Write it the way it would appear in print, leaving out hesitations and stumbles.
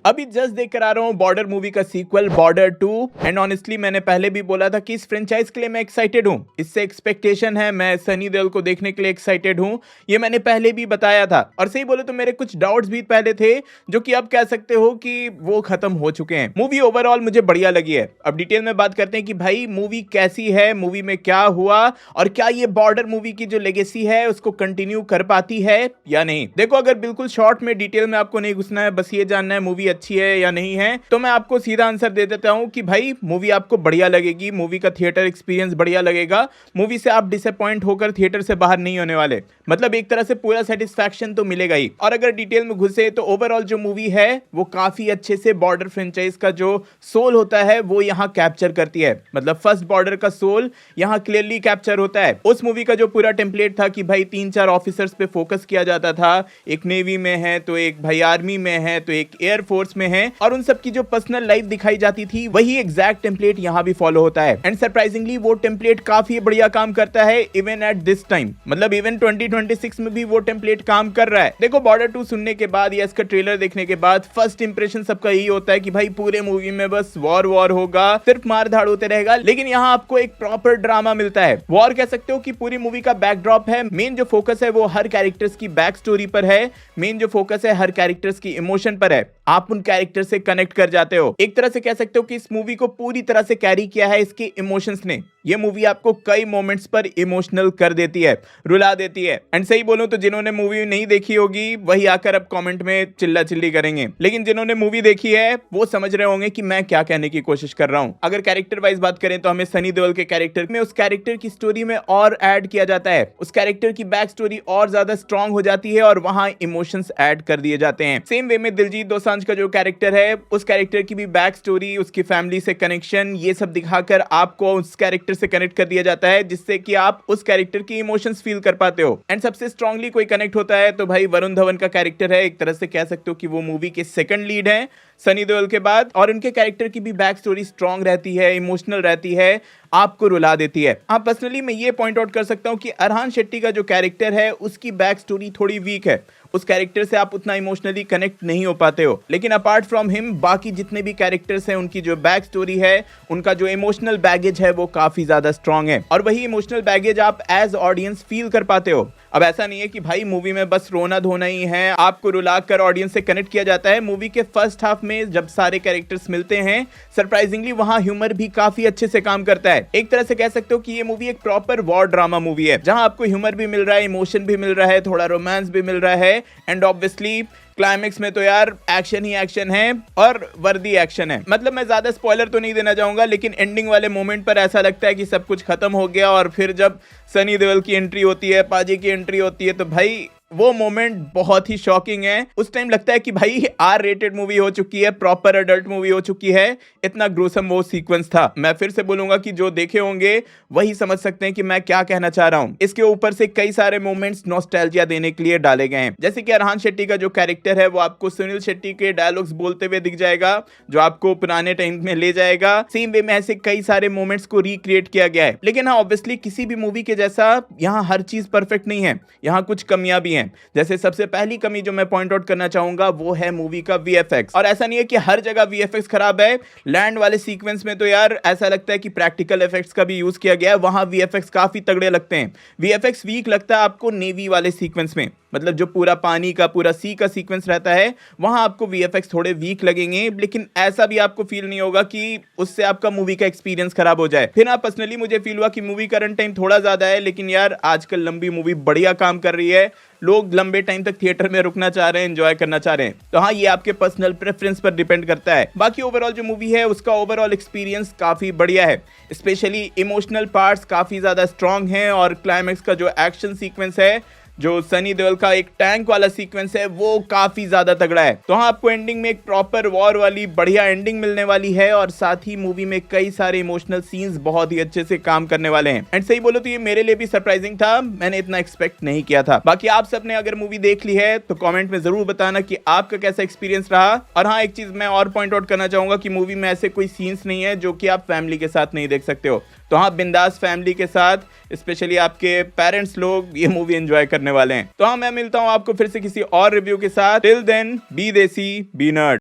अभी जस्ट देख कर आ रहा हूँ बॉर्डर मूवी का सीक्वल बॉर्डर 2 एंड ऑनेस्टली मैंने पहले भी बोला था कि इस फ्रेंचाइज के लिए मैं एक्साइटेड हूँ। इससे एक्सपेक्टेशन है, मैं सनी देओल को देखने के लिए एक्साइटेड हूँ। ये मैंने पहले भी बताया था और सही बोले तो मेरे कुछ डाउट्स भी पहले थे जो कि अब कह सकते हो कि वो खत्म हो चुके हैं। मूवी ओवरऑल मुझे बढ़िया लगी है। अब डिटेल में बात करते हैं कि भाई मूवी कैसी है, मूवी में क्या हुआ और क्या ये बॉर्डर मूवी की जो लेगेसी है उसको कंटिन्यू कर पाती है या नहीं। देखो, अगर बिल्कुल शॉर्ट में डिटेल में आपको नहीं घुसना है, बस ये जानना है मूवी अच्छी है या नहीं है, तो मैं आपको सीधा आंसर दे देता हूं कि भाई मूवी आपको बढ़िया लगेगी। मूवी का थिएटर एक्सपीरियंस बढ़िया लगेगा। मूवी से आप डिसअपॉइंट होकर थिएटर से बाहर नहीं होने वाले। मतलब एक तरह से पूरा सेटिस्फैक्शन तो मिलेगा ही। और अगर डिटेल में घुसे तो ओवरऑल जो मूवी है वो काफी अच्छे से बॉर्डर फ्रेंचाइज का जो सोल होता है वो यहाँ कैप्चर करती है। मतलब फर्स्ट बॉर्डर का सोल यहाँ क्लियरली कैप्चर होता है। उस मूवी का जो पूरा टेम्पलेट था कि भाई 3-4 ऑफिसर्स पे फोकस किया जाता था, एक नेवी में है तो एक भाई आर्मी में है तो एक एयरफोर्स में है, और उन सब की जो पर्सनल लाइफ दिखाई जाती थी वही एग्जैक्ट टेम्पलेट यहाँ भी फॉलो होता है। एंड सरप्राइजिंगली वो टेम्पलेट काफी बढ़िया काम करता है इवन एट दिस टाइम। मतलब इवन 2026 में भी वो टेम्पलेट काम कर रहा है। देखो, बॉर्डर 2 सुनने के बाद या इसका ट्रेलर देखने के बाद फर्स्ट इंप्रेशन सबका यही होता है कि भाई पूरे मूवी में बस वॉर होगा, सिर्फ मार धाड़ होते रहेगा। लेकिन यहाँ आपको एक प्रॉपर ड्रामा मिलता है। वॉर कह सकते हो कि पूरी मूवी का बैकड्रॉप है। मेन जो फोकस है वो हर कैरेक्टर्स की बैक स्टोरी पर है। मेन जो फोकस है हर कैरेक्टर्स की इमोशन पर है। आप उन कैरेक्टर से कनेक्ट कर जाते हो। एक तरह से कह सकते हो कि इस मूवी को पूरी तरह से कैरी किया है इसके इमोशंस ने। ये मूवी आपको कई मोमेंट्स पर इमोशनल कर देती है, रुला देती है। एंड सही बोलूं तो जिन्होंने मूवी नहीं देखी होगी वही आकर अब कमेंट में चिल्ला चिल्ली करेंगे, लेकिन जिन्होंने मूवी देखी है वो समझ रहे होंगे कि मैं क्या कहने की कोशिश कर रहा हूं। अगर कैरेक्टर वाइज बात करें तो हमें सनी देओल के कैरेक्टर में उस कैरेक्टर की स्टोरी में और ऐड किया जाता है। उस कैरेक्टर की बैक स्टोरी और ज्यादा स्ट्रांग हो जाती है और वहां इमोशंस ऐड कर दिए जाते हैं। सेम वे में दिलजीत दोसांझ का जो कैरेक्टर है उस कैरेक्टर की भी बैक स्टोरी, उसकी फैमिली से कनेक्शन, ये सब दिखाकर आपको उस कैरेक्टर से कनेक्ट कर दिया जाता है जिससे कि आप उस कैरेक्टर की इमोशंस फील कर पाते हो। एंड सबसे स्ट्रांगली कोई कनेक्ट होता है तो भाई वरुण धवन का कैरेक्टर है। एक तरह से कह सकते हो कि वो मूवी के सेकंड लीड है सनी देओल के बाद, और उनके कैरेक्टर की भी बैक स्टोरी स्ट्रांग रहती है, इमोशनल रहती है, आपको रुला देती है। हाँ, पर्सनली मैं ये पॉइंट आउट कर सकता हूं कि अरहान शेट्टी का जो कैरेक्टर है उसकी बैक स्टोरी थोड़ी वीक है। उस कैरेक्टर से आप उतना इमोशनली कनेक्ट नहीं हो पाते हो। लेकिन अपार्ट फ्रॉम हिम बाकी जितने भी कैरेक्टर्स हैं उनकी जो बैक स्टोरी है, उनका जो इमोशनल बैगेज है वो काफी ज्यादा स्ट्रांग है, और वही इमोशनल बैगेज आप एज ऑडियंस फील कर पाते हो। अब ऐसा नहीं है कि भाई मूवी में बस रोना धोना ही है, आपको रुला कर ऑडियंस से कनेक्ट किया जाता है। मूवी के फर्स्ट हाफ में जब सारे कैरेक्टर्स मिलते हैं, सरप्राइजिंगली वहां ह्यूमर भी काफी अच्छे से काम करता है। एक तरह से कह सकते हो कि ये मूवी एक प्रॉपर वॉर ड्रामा मूवी है जहां आपको ह्यूमर भी मिल रहा है, इमोशन भी मिल रहा है, थोड़ा रोमांस भी मिल रहा है, एंड ऑब्वियसली क्लाइमेक्स में तो यार एक्शन ही एक्शन है और वर्दी एक्शन है। मतलब मैं ज्यादा स्पॉइलर तो नहीं देना चाहूंगा, लेकिन एंडिंग वाले मोमेंट पर ऐसा लगता है कि सब कुछ खत्म हो गया और फिर जब सनी देओल की एंट्री होती है, पाजी की एंट्री होती है, तो भाई वो मोमेंट बहुत ही शॉकिंग है। उस टाइम लगता है कि भाई आर रेटेड मूवी हो चुकी है, प्रॉपर एडल्ट मूवी हो चुकी है, इतना ग्रोसम वो सीक्वेंस था। मैं फिर से बोलूंगा कि जो देखे होंगे वही समझ सकते हैं कि मैं क्या कहना चाह रहा हूं। इसके ऊपर से कई सारे मोमेंट्स नॉस्टैल्जिया देने के लिए डाले गए हैं। जैसे कि अरहान शेट्टी का जो कैरेक्टर है वो आपको सुनील शेट्टी के डायलॉग्स बोलते हुए दिख जाएगा जो आपको पुराने टाइम में ले जाएगा। सेम वे में ऐसे कई सारे मोमेंट्स को रिक्रिएट किया गया है। लेकिन हाँ, ऑब्वियसली किसी भी मूवी के जैसा यहाँ हर चीज परफेक्ट नहीं है, यहाँ कुछ कमियां भी हैं। जैसे सबसे पहली कमी जो मैं पॉइंट आउट करना चाहूंगा वो है मूवी का वीएफएक्स। और ऐसा नहीं है कि हर जगह वीएफएक्स खराब है। लैंड वाले सीक्वेंस में तो यार ऐसा लगता है कि प्रैक्टिकल इफेक्ट्स का भी यूज किया गया है, वहां वीएफएक्स काफी तगड़े लगते हैं। वीएफएक्स वीक लगता है आपको नेवी वाले सीक्वेंस में, मतलब जो पूरा पानी का पूरा सी का सीक्वेंस रहता है वहां आपको वीएफएक्स थोड़े वीक लगेंगे। लेकिन ऐसा भी आपको फील नहीं होगा कि उससे आपका मूवी का एक्सपीरियंस खराब हो जाए। फिर पर्सनली मुझे फील हुआ कि मूवी का रन टाइम थोड़ा ज्यादा है, लेकिन यार आजकल लंबी मूवी बढ़िया काम कर रही है। लोग लंबे टाइम तक थिएटर में रुकना चाह रहे हैं, एंजॉय करना चाह रहे हैं। तो हाँ, ये आपके पर्सनल प्रेफरेंस पर डिपेंड करता है। बाकी ओवरऑल जो मूवी है उसका ओवरऑल एक्सपीरियंस काफी बढ़िया है। स्पेशली इमोशनल पार्ट्स काफी ज्यादा स्ट्रांग हैं, और क्लाइमैक्स का जो एक्शन सीक्वेंस है, जो सनी देओल का एक टैंक वाला सीक्वेंस है, वो काफी ज्यादा तगड़ा है। तो हाँ, आपको एंडिंग में एक प्रॉपर वॉर वाली बढ़िया एंडिंग मिलने वाली है, और साथ ही मूवी में कई सारे इमोशनल सीन्स बहुत ही अच्छे से काम करने वाले हैं। एंड सही बोलो तो ये मेरे लिए भी सरप्राइजिंग था, मैंने इतना एक्सपेक्ट नहीं किया था। बाकी आप सबने अगर मूवी देख ली है तो कमेंट में जरूर बताना कि आपका कैसा एक्सपीरियंस रहा। और हाँ, एक चीज मैं और पॉइंट आउट करना चाहूंगा कि मूवी में ऐसे कोई सीन्स नहीं है जो कि आप फैमिली के साथ नहीं देख सकते हो। तो हाँ, बिंदास फैमिली के साथ, स्पेशली आपके पेरेंट्स लोग ये मूवी एंजॉय करने वाले हैं। तो हाँ, मैं मिलता हूँ आपको फिर से किसी और रिव्यू के साथ। टिल देन, बी देसी, बी नर्ड।